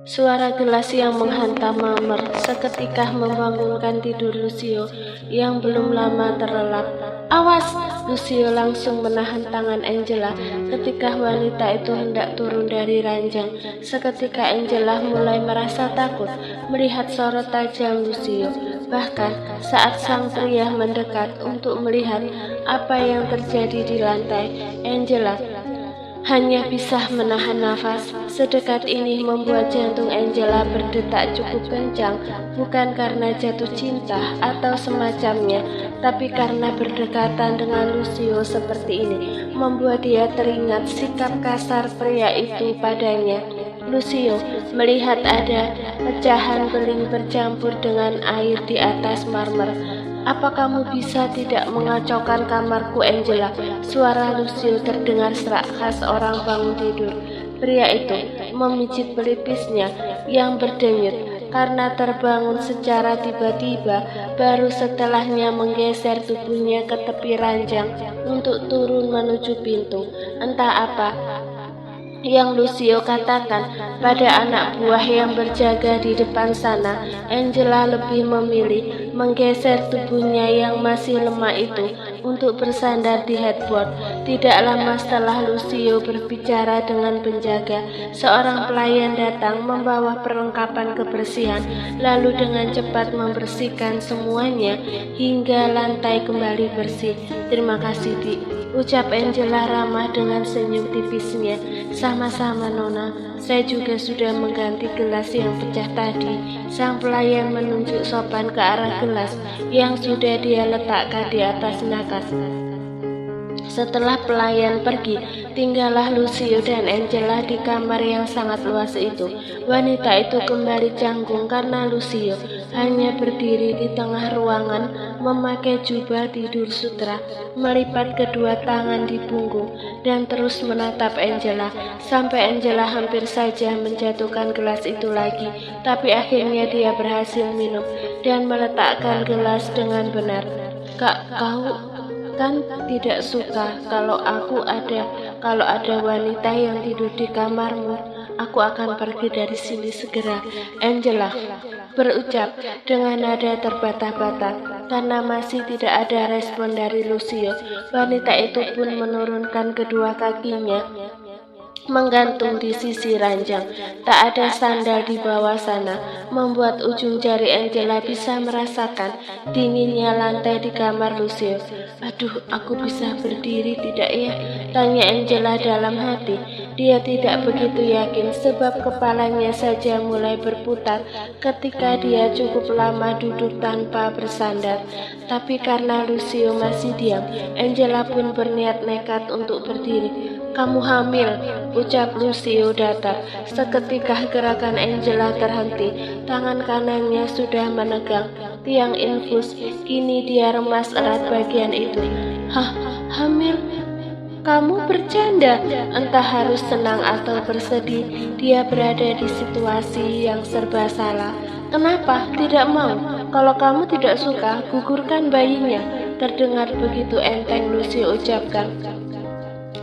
Suara gelas yang menghantam Mamer seketika membangunkan tidur Lucio yang belum lama terlelap. "Awas!" Lucio langsung menahan tangan Angela ketika wanita itu hendak turun dari ranjang. Seketika Angela mulai merasa takut melihat sorot tajam Lucio. Bahkan saat sang pria mendekat untuk melihat apa yang terjadi di lantai, Angela hanya bisa menahan nafas. Sedekat ini membuat jantung Angela berdetak cukup kencang, bukan karena jatuh cinta atau semacamnya, tapi karena berdekatan dengan Lucio seperti ini membuat dia teringat sikap kasar pria itu padanya. Lucio melihat ada pecahan beling bercampur dengan air di atas marmer. "Apa kamu bisa tidak mengacaukan kamarku, Angela?" Suara Lucio terdengar serak khas orang bangun tidur. Pria itu memijit pelipisnya yang berdenyut karena terbangun secara tiba-tiba, baru setelahnya menggeser tubuhnya ke tepi ranjang untuk turun menuju pintu. Entah apa yang Lucio katakan pada anak buah yang berjaga di depan sana, Angela lebih memilih menggeser tubuhnya yang masih lemah itu untuk bersandar di headboard. Tidak lama setelah Lucio berbicara dengan penjaga, seorang pelayan datang membawa perlengkapan kebersihan, lalu dengan cepat membersihkan semuanya hingga lantai kembali bersih. "Terima kasih, Di," ucap Angela ramah dengan senyum tipisnya. "Sama-sama, Nona. Saya juga sudah mengganti gelas yang pecah tadi." Sang pelayan menunjuk sopan ke arah gelas yang sudah dia letakkan di atas nakas. Setelah pelayan pergi, tinggallah Lucio dan Angela di kamar yang sangat luas itu. Wanita itu kembali canggung karena Lucio hanya berdiri di tengah ruangan memakai jubah tidur sutra, melipat kedua tangan di punggung, dan terus menatap Angela, sampai Angela hampir saja menjatuhkan gelas itu lagi. Tapi akhirnya dia berhasil minum dan meletakkan gelas dengan benar. "Kak, kau kan tidak suka kalau ada wanita yang tidur di kamarmu. Aku akan pergi dari sini segera," Angela berucap dengan nada terbata-bata. Karena masih tidak ada respon dari Lucio, wanita itu pun menurunkan kedua kakinya menggantung di sisi ranjang. Tak ada sandal di bawah sana, membuat ujung jari Angela bisa merasakan dinginnya lantai di kamar Lucio. "Aduh, aku bisa berdiri tidak ya?" tanya Angela dalam hati. Dia tidak begitu yakin sebab kepalanya saja mulai berputar ketika dia cukup lama duduk tanpa bersandar. Tapi karena Lucio masih diam, Angela pun berniat nekat untuk berdiri. "Kamu hamil," ucap Lucio datar. Seketika gerakan Angela terhenti. Tangan kanannya sudah menegang tiang infus. Kini dia remas erat bagian itu. "Hah, hamil? Kamu bercanda?" Entah harus senang atau bersedih, dia berada di situasi yang serba salah. "Kenapa tidak mau? Kalau kamu tidak suka, gugurkan bayinya," terdengar begitu enteng Lucio ucapkan.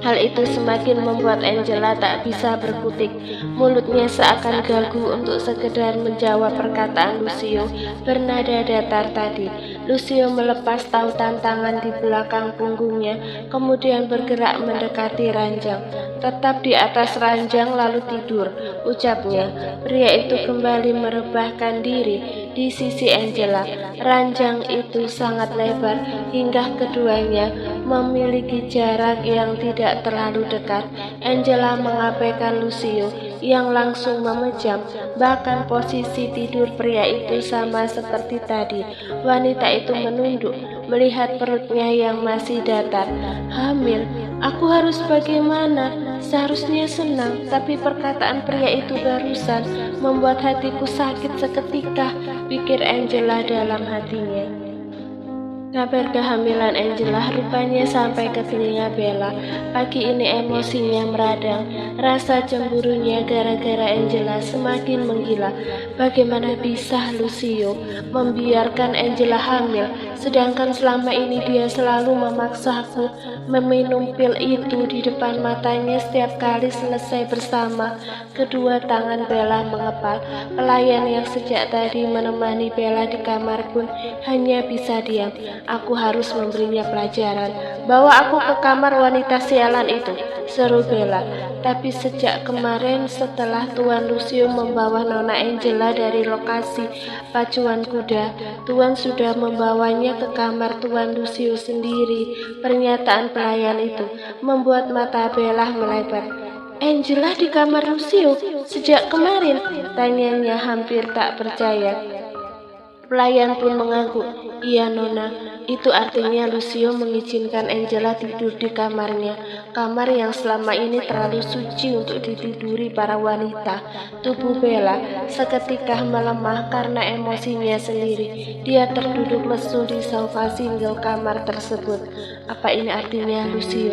Hal itu semakin membuat Angela tak bisa berkutik. Mulutnya seakan gagu untuk sekedar menjawab perkataan Lucio bernada datar tadi. Lucio melepas tautan tangan di belakang punggungnya, kemudian bergerak mendekati ranjang. "Tetap di atas ranjang lalu tidur," ucapnya. Pria itu kembali merebahkan diri di sisi Angela. Ranjang itu sangat lebar hingga keduanya memiliki jarak yang tidak terlalu dekat. Angela mengabaikan Lucio yang langsung memejam. Bahkan posisi tidur pria itu sama seperti tadi. Wanita itu menunduk melihat perutnya yang masih datar. "Hamil? Aku harus bagaimana? Seharusnya senang, tapi perkataan pria itu barusan membuat hatiku sakit seketika," pikir Angela dalam hatinya. Kabar kehamilan Angela rupanya sampai ke telinga Bella. Pagi ini emosinya meradang. Rasa cemburunya gara-gara Angela semakin menggila. Bagaimana bisa Lucio membiarkan Angela hamil, sedangkan selama ini dia selalu memaksaku meminum pil itu di depan matanya setiap kali selesai bersama. Kedua tangan Bella mengepal. Pelayan yang sejak tadi menemani Bella di kamar pun hanya bisa diam. Aku harus memberinya pelajaran. Bawa aku ke kamar wanita sialan itu, seru Bella. Tapi sejak kemarin setelah Tuan Lucio membawa Nona Angela dari lokasi pacuan kuda, Tuan sudah membawanya ke kamar Tuan Lucio sendiri. Pernyataan pelayan itu membuat mata Bella melebar. Angela di kamar Lucio sejak kemarin? Tanyanya hampir tak percaya. Pelayan pun mengaku, iya Nona, itu artinya Lucio mengizinkan Angela tidur di kamarnya, kamar yang selama ini terlalu suci untuk ditiduri para wanita. Tubuh Bella seketika melemah karena emosinya sendiri. Dia terduduk lesu di sofa single kamar tersebut. Apa ini artinya Lucio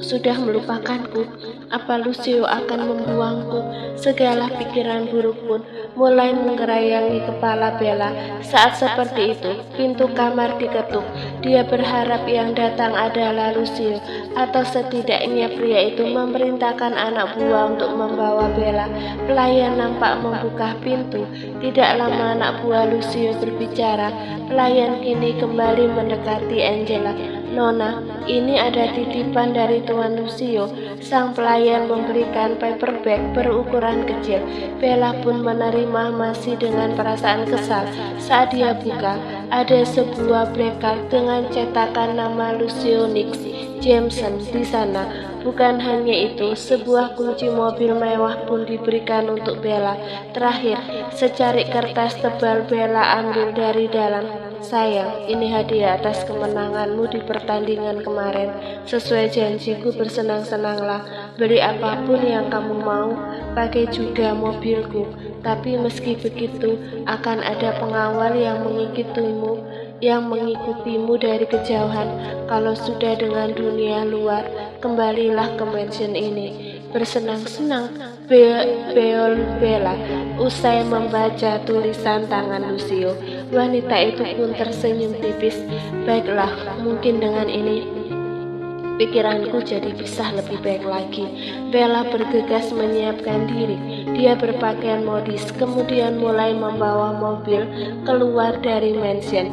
sudah melupakanku? Apa Lucio akan membuangku? Segala pikiran buruk pun mulai menggerayangi kepala Bella. Saat seperti itu, pintu kamar diketuk. Dia berharap yang datang adalah Lucio, atau setidaknya pria itu memerintahkan anak buah untuk membawa Bella. Pelayan nampak membuka pintu. Tidak lama anak buah Lucio berbicara. Pelayan kini kembali mendekati Angela. Nona, ini ada titipan dari Tuan Lucio. Sang pelayan memberikan paperback berukuran kecil. Bella pun menerima masih dengan perasaan kesal. Saat dia buka, ada sebuah black card dengan cetakan nama Lucio Nix Jameson di sana. Bukan hanya itu, sebuah kunci mobil mewah pun diberikan untuk Bella. Terakhir, secarik kertas tebal Bella ambil dari dalam. Sayang, ini hadiah atas kemenanganmu di pertandingan kemarin. Sesuai janjiku, bersenang-senanglah. Beli apapun yang kamu mau, pakai juga mobilku. Tapi meski begitu, akan ada pengawal yang mengikutimu dari kejauhan. Kalau sudah dengan dunia luar, kembalilah ke mansion ini. Bersenang-senang, beol Bella usai membaca tulisan tangan Lucio. Wanita itu pun tersenyum tipis. Baiklah, mungkin dengan ini pikiranku jadi bisa lebih baik lagi. Bella bergegas menyiapkan diri. Dia berpakaian modis, kemudian mulai membawa mobil keluar dari mansion.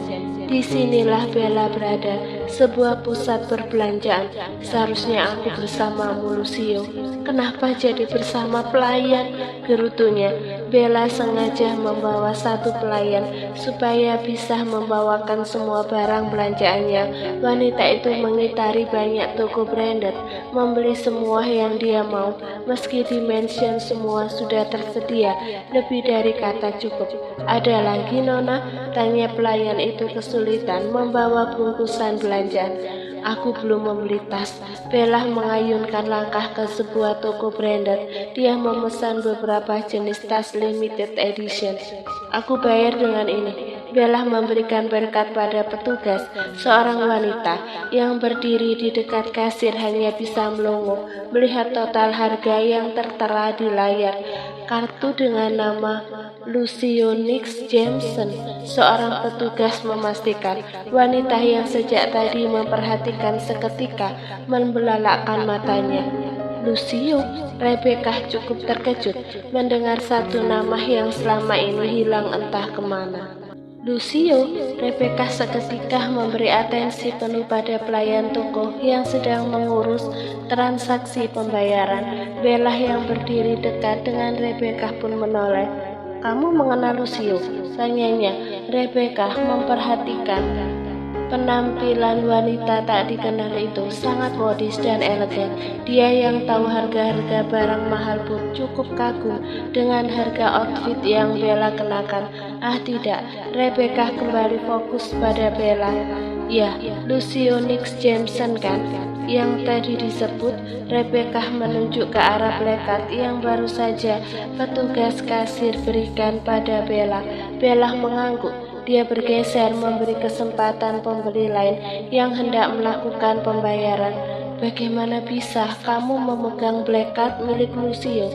Disinilah Bella berada, sebuah pusat perbelanjaan. Seharusnya aku bersamamu, Lucio. Kenapa jadi bersama pelayan? Gerutunya. Bella sengaja membawa satu pelayan supaya bisa membawakan semua barang belanjaannya. Wanita itu mengitari banyak toko branded, membeli semua yang dia mau. Meski di mansion semua sudah tersedia, lebih dari kata cukup. Ada lagi, Nona? Tanya pelayan itu kesulitan membawa bungkusan belanjaan. Aku belum membeli tas. Bella mengayunkan langkah ke sebuah toko branded. Dia memesan beberapa jenis tas limited edition. Aku bayar dengan ini. Bella memberikan berkat pada petugas. Seorang wanita yang berdiri di dekat kasir hanya bisa melongo melihat total harga yang tertera di layar. Kartu dengan nama Lucio Nix Jameson. Seorang petugas memastikan. Wanita yang sejak tadi memperhatikan seketika membelalakkan matanya. Lucio, Rebecca cukup terkejut mendengar satu nama yang selama ini hilang entah kemana. Lucio, Rebecca seketika memberi atensi penuh pada pelayan toko yang sedang mengurus transaksi pembayaran. Bella yang berdiri dekat dengan Rebecca pun menoleh. Kamu mengenal Lucio? Tanyanya. Rebecca memperhatikan penampilan wanita tak dikenal itu, sangat modis dan elegan. Dia yang tahu harga-harga barang mahal pun cukup kagum dengan harga outfit yang Bella kenakan. Ah tidak, Rebecca kembali fokus pada Bella. Ya, Lucio Nix Jameson kan? Yang tadi disebut. Rebecca menunjuk ke arah plakat yang baru saja petugas kasir berikan pada Bella. Bella mengangguk. Dia bergeser memberi kesempatan pembeli lain yang hendak melakukan pembayaran. Bagaimana bisa kamu memegang black card milik Lucio?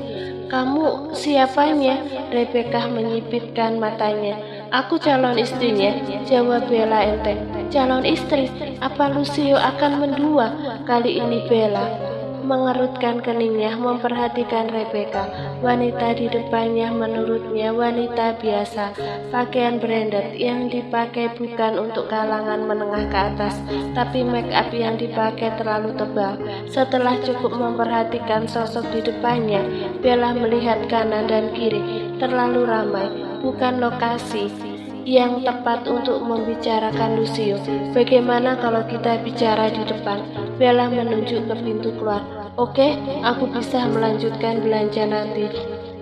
Kamu siapanya? Rebecca menyipitkan matanya. Aku calon istrinya, jawab Bella enteng. Calon istri? Apa Lucio akan mendua? Kali ini Bella mengerutkan keningnya memperhatikan Rebecca. Wanita di depannya menurutnya wanita biasa. Pakaian branded yang dipakai bukan untuk kalangan menengah ke atas, tapi make up yang dipakai terlalu tebal. Setelah cukup memperhatikan sosok di depannya, Bella melihat kanan dan kiri. Terlalu ramai, bukan lokasi yang tepat untuk membicarakan Lucio. Bagaimana kalau kita bicara di depan? Bella menunjuk ke pintu keluar. Oke, aku bisa melanjutkan belanja nanti.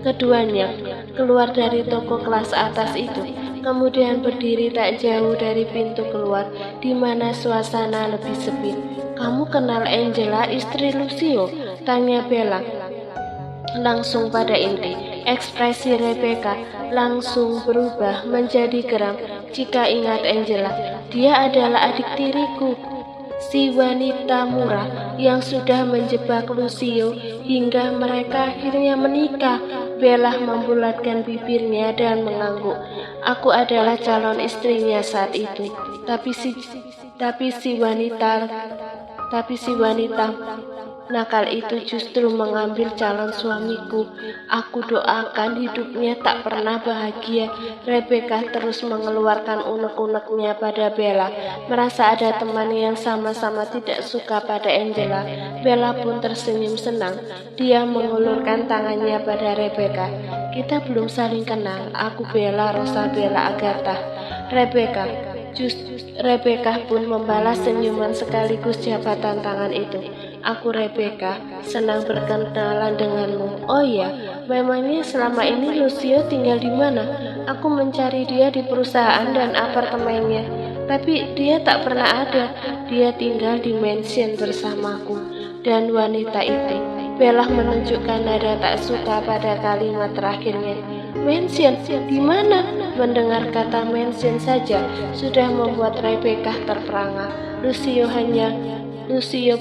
Keduanya keluar dari toko kelas atas itu, kemudian berdiri tak jauh dari pintu keluar, di mana suasana lebih sepi. Kamu kenal Angela, istri Lucio? Tanya Bella langsung pada inti. Ekspresi Rebecca langsung berubah menjadi geram jika ingat Angela. Dia adalah adik tiriku, si wanita murah yang sudah menjebak Lucio hingga mereka akhirnya menikah. Bella membulatkan bibirnya dan mengangguk. Aku adalah calon istrinya saat itu, tapi si wanita nakal itu justru mengambil calon suamiku. Aku doakan hidupnya tak pernah bahagia. Rebecca terus mengeluarkan unek-uneknya pada Bella. Merasa ada teman yang sama-sama tidak suka pada Angela. Bella pun tersenyum senang. Dia mengulurkan tangannya pada Rebecca. Kita belum saling kenal. Aku Bella, Rosa Bella Agatha. Rebecca pun membalas senyuman sekaligus jabatan tangan itu. Aku Rebecca, senang berkenalan denganmu. Oh iya, memangnya selama ini Lucio tinggal di mana? Aku mencari dia di perusahaan dan apartemennya, tapi dia tak pernah ada. Dia tinggal di mansion bersamaku. Dan wanita itu, Bella menunjukkan nada tak suka pada kalimat terakhirnya. Mansion? Di mana? Mendengar kata mansion saja sudah membuat Rebecca terperangah. Lucio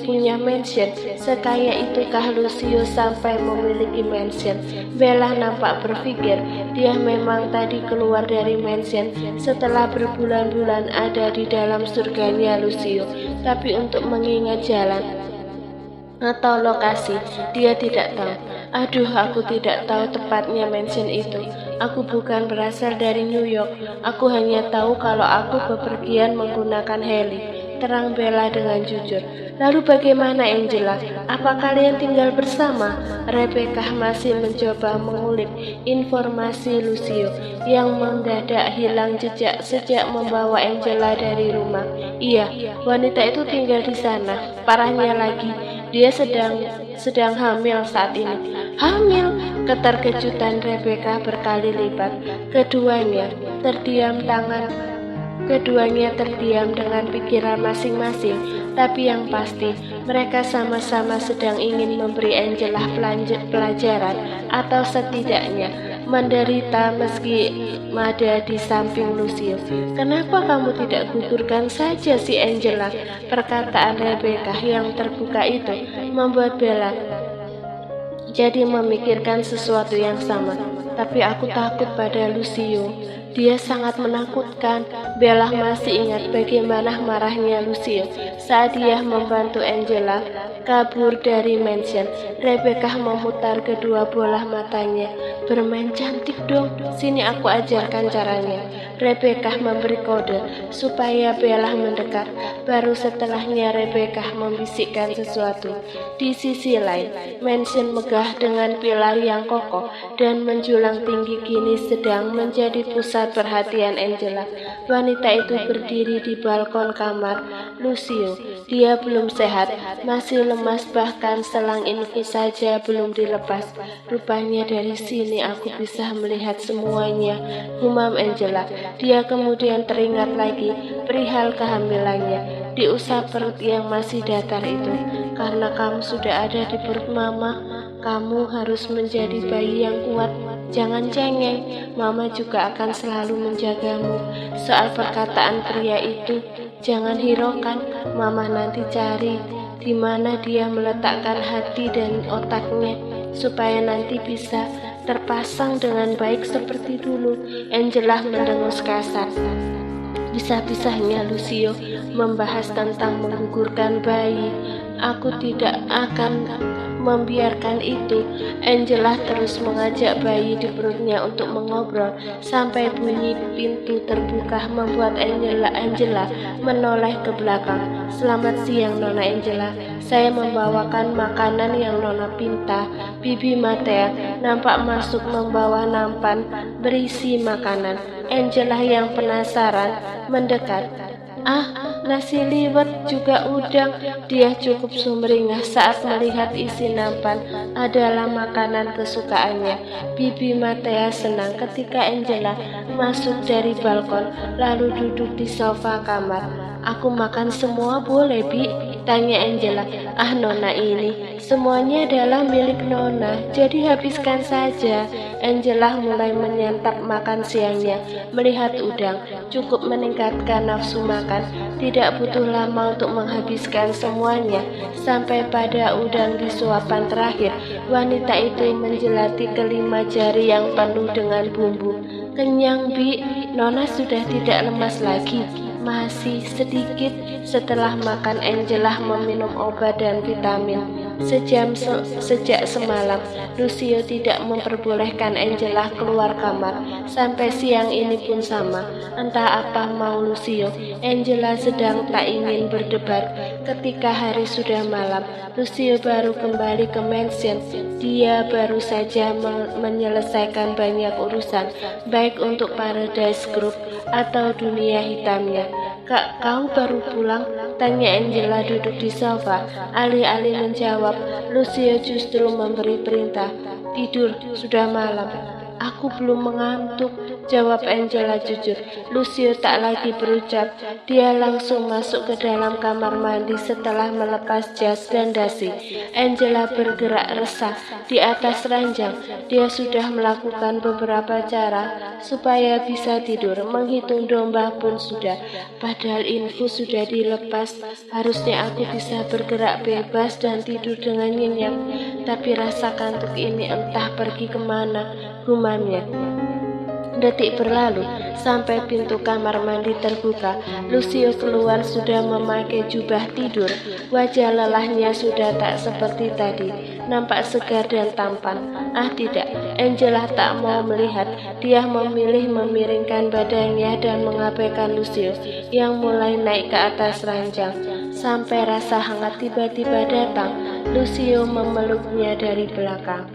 punya mansion. Sekaya itukah Lucio sampai memiliki mansion? Bella nampak berpikir dia memang tadi keluar dari mansion setelah berbulan-bulan ada di dalam surganya Lucio. Tapi untuk mengingat jalan atau lokasi, dia tidak tahu. Aduh, aku tidak tahu tepatnya mansion itu. Aku bukan berasal dari New York. Aku hanya tahu kalau aku bepergian menggunakan heli. Terang Bella dengan jujur. Lalu bagaimana Angela? Apa kalian tinggal bersama? Rebecca masih mencoba mengulik informasi Lucio yang mendadak hilang jejak sejak membawa Angela dari rumah. Iya, wanita itu tinggal di sana. Parahnya lagi, dia sedang hamil saat ini. Hamil? Keterkejutan Rebecca berkali lipat. Keduanya terdiam dengan pikiran masing-masing, tapi yang pasti mereka sama-sama sedang ingin memberi Angela pelajaran atau setidaknya menderita meski ada di samping Lucio. Kenapa kamu tidak gugurkan saja si Angela? Perkataan Rebecca yang terbuka itu membuat Bella jadi memikirkan sesuatu yang sama. Tapi aku takut pada Lucio. Dia sangat menakutkan. Bella masih ingat bagaimana marahnya Lucio saat dia membantu Angela kabur dari mansion. Rebecca memutar kedua bola matanya. Bermain cantik dong, sini aku ajarkan caranya. Rebecca memberi kode supaya Bella mendekat. Baru setelahnya Rebecca membisikkan sesuatu. Di sisi lain, mansion megah dengan pilar yang kokoh dan menjulang tinggi kini sedang menjadi pusat perhatian Angela. Wanita itu berdiri di balkon kamar Lucio. Dia belum sehat, masih lemas, bahkan selang infus saja belum dilepas. Rupanya dari sini aku bisa melihat semuanya, gumam Angela. Dia kemudian teringat lagi perihal kehamilannya, diusap perut yang masih datar itu. Karena kamu sudah ada di perut mama, kamu harus menjadi bayi yang kuat. Jangan cengeng, Mama juga akan selalu menjagamu. Soal perkataan pria itu, jangan hiraukan. Mama nanti cari di mana dia meletakkan hati dan otaknya, supaya nanti bisa terpasang dengan baik seperti dulu. Angela mendengus kasar. Bisa-bisanya Lucio membahas tentang menggugurkan bayi. Aku tidak akan membiarkan itu. Angela terus mengajak bayi di perutnya untuk mengobrol sampai bunyi pintu terbuka membuat Angela menoleh ke belakang. Selamat siang, Nona Angela. Saya membawakan makanan yang Nona pinta. Bibi Matea nampak masuk membawa nampan berisi makanan. Angela yang penasaran mendekat. Ah, nasi liwet juga udang. Dia cukup sumringah saat melihat isi nampan adalah makanan kesukaannya. Bibi Matea senang ketika Angela masuk dari balkon lalu duduk di sofa kamar. Aku makan semua boleh, Bi? Tanya Angela. Ah, Nona, ini semuanya adalah milik Nona, jadi habiskan saja. Angela mulai menyantap makan siangnya. Melihat udang cukup meningkatkan nafsu makan. Tidak butuh lama untuk menghabiskan semuanya. Sampai pada udang di suapan terakhir, wanita itu menjelati kelima jari yang penuh dengan bumbu. Kenyang, Bi? Nona sudah tidak lemas lagi. Masih sedikit. Setelah makan, Angela meminum obat dan vitamin. Sejak semalam, Lucio tidak memperbolehkan Angela keluar kamar. Sampai siang ini pun sama. Entah apa mau Lucio, Angela sedang tak ingin berdebat. Ketika hari sudah malam, Lucio baru kembali ke mansion. Dia baru saja menyelesaikan banyak urusan, baik untuk Paradise Group atau dunia hitamnya. Kak, kau baru pulang? Tanya Angela duduk di sofa. Alih-alih menjawab, Lucio justru memberi perintah. Tidur, sudah malam. Aku belum mengantuk, jawab Angela jujur. Lucio tak lagi berucap. Dia langsung masuk ke dalam kamar mandi setelah melepas jas dan dasi. Angela bergerak resah di atas ranjang. Dia sudah melakukan beberapa cara supaya bisa tidur. Menghitung domba pun sudah. Padahal infus sudah dilepas. Harusnya aku bisa bergerak bebas dan tidur dengan nyenyak. Tapi rasa kantuk ini entah pergi kemana, gumamnya. Detik berlalu sampai pintu kamar mandi terbuka. Lucio keluar sudah memakai jubah tidur. Wajah lelahnya sudah tak seperti tadi, nampak segar dan tampan. Ah tidak, Angela tak mau melihat. Dia memilih memiringkan badannya dan mengabaikan Lucio yang mulai naik ke atas ranjang. Sampai rasa hangat tiba-tiba datang. Lucio memeluknya dari belakang.